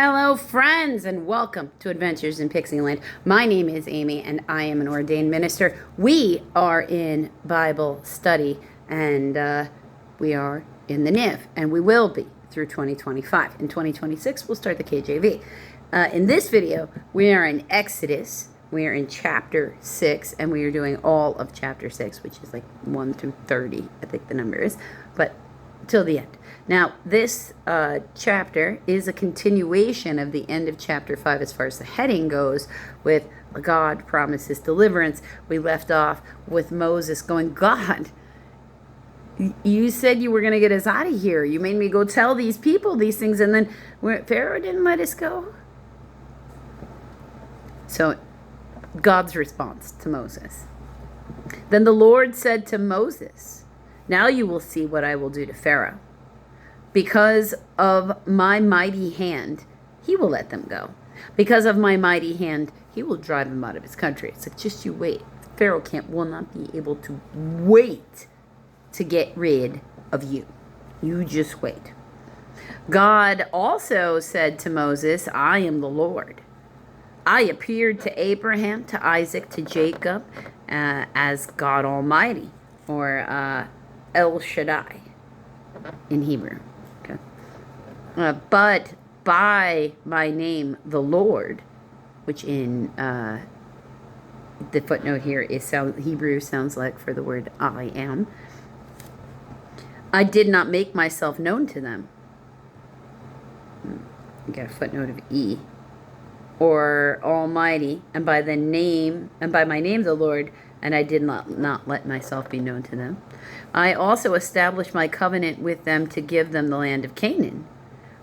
Hello, friends, and welcome to Adventures in Pixie Land. My name is Amy, and I am an ordained minister. We are in Bible study, and we are in the NIV, and we will be through 2025. In 2026, we'll start the KJV. In this video, we are in Exodus. We are in chapter 6, and we are doing all of chapter 6, which is like 1 through 30, I think the number is, but till the end. Now, this chapter is a continuation of the end of chapter 5 as far as the heading goes, with God promises deliverance. We left off with Moses going, God, you said you were going to get us out of here. You made me go tell these people these things, and then Pharaoh didn't let us go. So, God's response to Moses. Then the Lord said to Moses, now you will see what I will do to Pharaoh. Because of my mighty hand, he will let them go. Because of my mighty hand, he will drive them out of his country. It's like, just you wait. Pharaoh will not be able to wait to get rid of you. You just wait. God also said to Moses, I am the Lord. I appeared to Abraham, to Isaac, to Jacob as God Almighty, or El Shaddai in Hebrew. Okay. But by my name, the Lord, which in the footnote here is Hebrew sounds like for the word I am, I did not make myself known to them. You got a footnote of E. Or Almighty, and by my name, the Lord, and I did not let myself be known to them. I also established my covenant with them to give them the land of Canaan,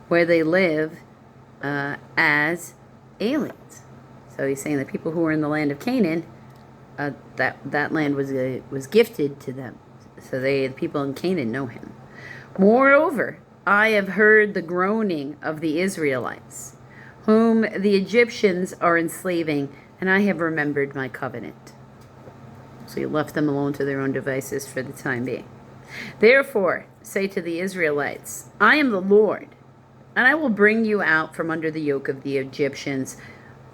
where they live as aliens. So he's saying the people who were in the land of Canaan, that land was gifted to them. So the people in Canaan know him. Moreover, I have heard the groaning of the Israelites, whom the Egyptians are enslaving, and I have remembered my covenant. So you left them alone to their own devices for the time being. Therefore, say to the Israelites, I am the Lord, and I will bring you out from under the yoke of the Egyptians.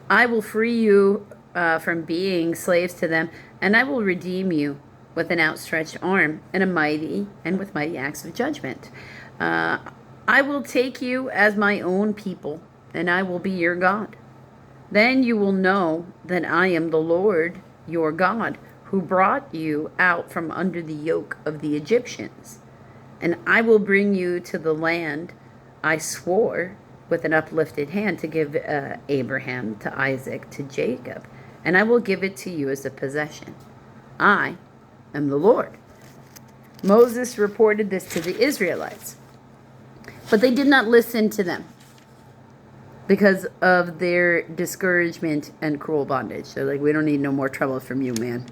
I will free you from being slaves to them, and I will redeem you with an outstretched arm and with mighty acts of judgment. I will take you as my own people, and I will be your God. Then you will know that I am the Lord your God, who brought you out from under the yoke of the Egyptians. And I will bring you to the land I swore with an uplifted hand to give Abraham, to Isaac, to Jacob, and I will give it to you as a possession. I am the Lord. Moses reported this to the Israelites, but they did not listen to them, because of their discouragement and cruel bondage. They're like, we don't need no more trouble from you, man.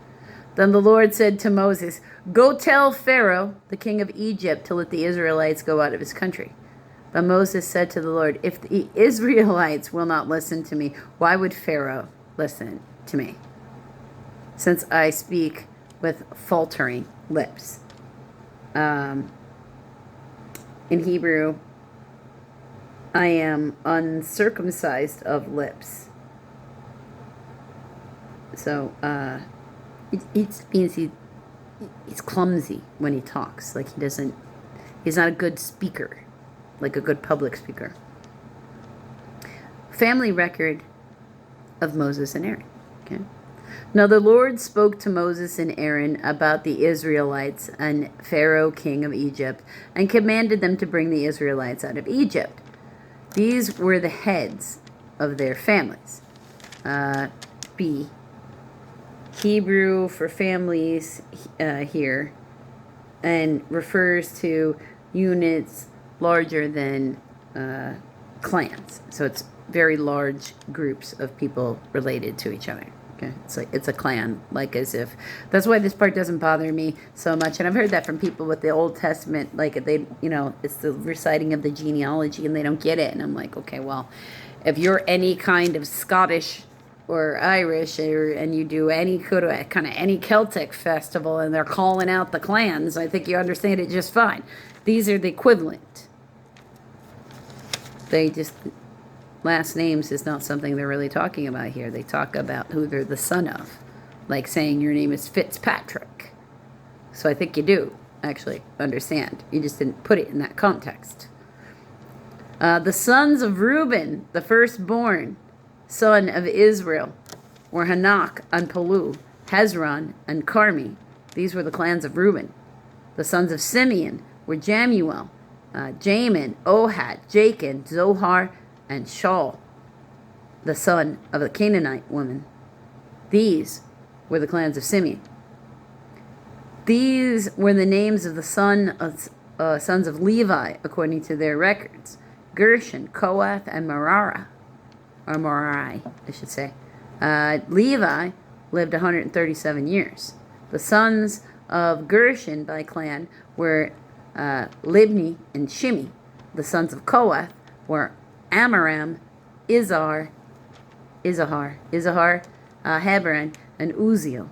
Then the Lord said to Moses, go tell Pharaoh, the king of Egypt, to let the Israelites go out of his country. But Moses said to the Lord, if the Israelites will not listen to me, why would Pharaoh listen to me, since I speak with faltering lips? In Hebrew, I am uncircumcised of lips. So, it means he's clumsy when he talks. Like he's not a good speaker, like a good public speaker. Family record of Moses and Aaron. Okay. Now the Lord spoke to Moses and Aaron about the Israelites and Pharaoh, king of Egypt, and commanded them to bring the Israelites out of Egypt. These were the heads of their families. B. Hebrew for families here, and refers to units larger than clans. So it's very large groups of people related to each other. Okay, it's a clan, like as if. That's why this part doesn't bother me so much, and I've heard that from people with the Old Testament, like it's the reciting of the genealogy, and they don't get it, and I'm like, okay, well, if you're any kind of Scottish or Irish, and you do any kind of any Celtic festival, and they're calling out the clans, I think you understand it just fine. These are the equivalent. They just last names is not something they're really talking about here. They talk about who they're the son of, like saying your name is Fitzpatrick. So I think you do actually understand. You just didn't put it in that context. The sons of Reuben, the firstborn son of Israel, were Hanok and Palu, Hezron and Carmi. These were the clans of Reuben. The sons of Simeon were Jamuel, Jamin, Ohad, Jachin, Zohar, and Shaul, the son of a Canaanite woman. These were the clans of Simeon. These were the names of the sons of Levi according to their records: Gershon, Kohath, and Merari, I should say. Levi lived 137 years. The sons of Gershon by clan were Libni and Shimi. The sons of Kohath were Amram, Izhar, Hebron, and Uziel.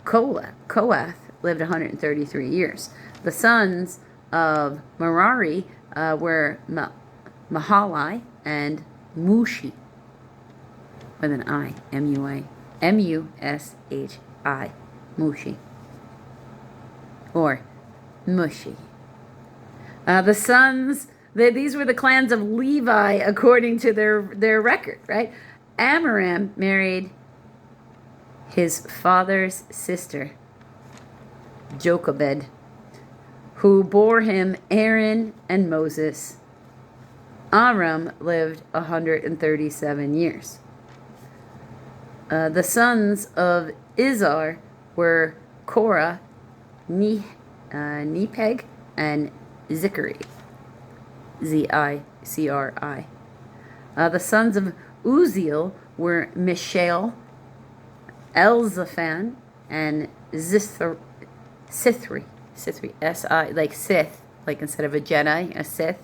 Kohath lived 133 years. The sons of Merari were Mahali and Mushi, with an I, M-U-S-H-I, Mushi, or Mushi. These were the clans of Levi according to their record, right? Amram married his father's sister, Jochebed, who bore him Aaron and Moses. Aram lived 137 years. The sons of Izhar were Korah, Nepeg, and Zikri. Z-I-C-R-I. The sons of Uziel were Mishael, Elzaphan, and Sithri. S-I, like Sith, like instead of a Jedi, a Sith.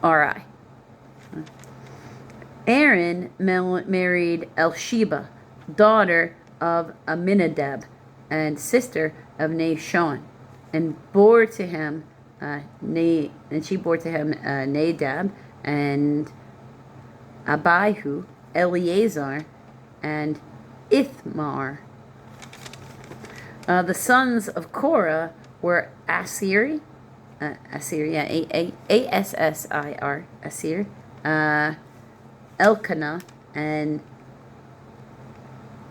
R-I. Aaron married Elsheba, daughter of Aminadab and sister of Nahshon, and bore to him Nadab and Abihu, Eleazar, and Ithmar. The sons of Korah were Asir, A-S-S-I-R, Asir, Elkanah, and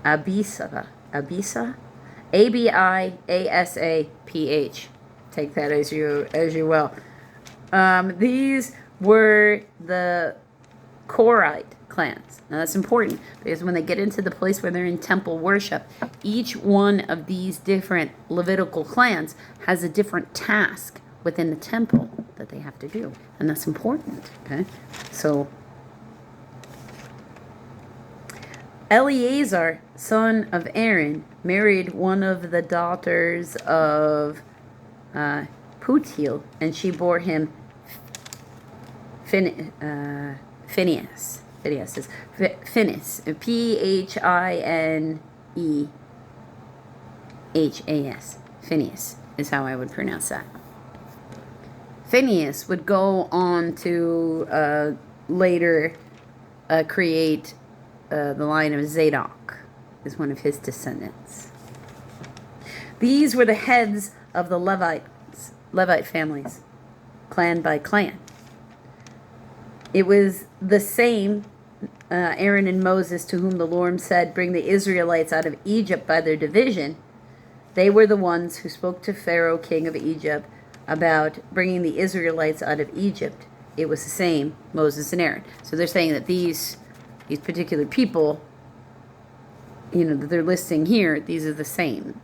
Abisa, A-B-I-A-S-A-P-H. Take that as you will. These were the Korite clans. Now that's important because when they get into the place where they're in temple worship, each one of these different Levitical clans has a different task within the temple that they have to do, and that's important. Okay, so Eleazar, son of Aaron, married one of the daughters of Putiel, and she bore him Phinehas. Phineas is Phineas, P-H-I-N-E-H-A-S. Phineas is how I would pronounce that. Phineas would go on to later create the line of Zadok, is one of his descendants. These were the heads of the Levite families, clan by clan. It was the same Aaron and Moses to whom the Lord said, "Bring the Israelites out of Egypt by their division." They were the ones who spoke to Pharaoh, king of Egypt, about bringing the Israelites out of Egypt. It was the same Moses and Aaron. So they're saying that these particular people, that they're listing here, these are the same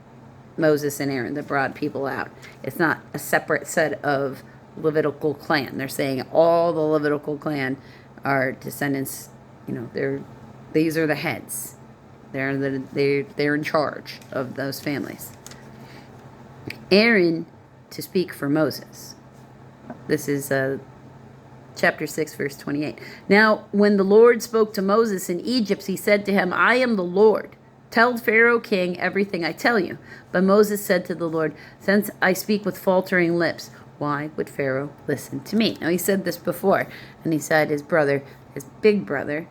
Moses and Aaron that brought people out. It's not a separate set of Levitical clan. They're saying all the Levitical clan are descendants. These are the heads. They're in charge of those families. Aaron to speak for Moses. This is chapter 6, verse 28. Now, when the Lord spoke to Moses in Egypt, he said to him, "I am the Lord. Tell Pharaoh king everything I tell you." But Moses said to the Lord, "Since I speak with faltering lips, Why would Pharaoh listen to me? Now, he said this before, and he said his brother, his big brother,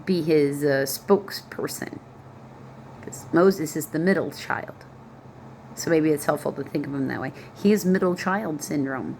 be his spokesperson, because Moses is the middle child. So maybe it's helpful to think of him that way. He has middle child syndrome.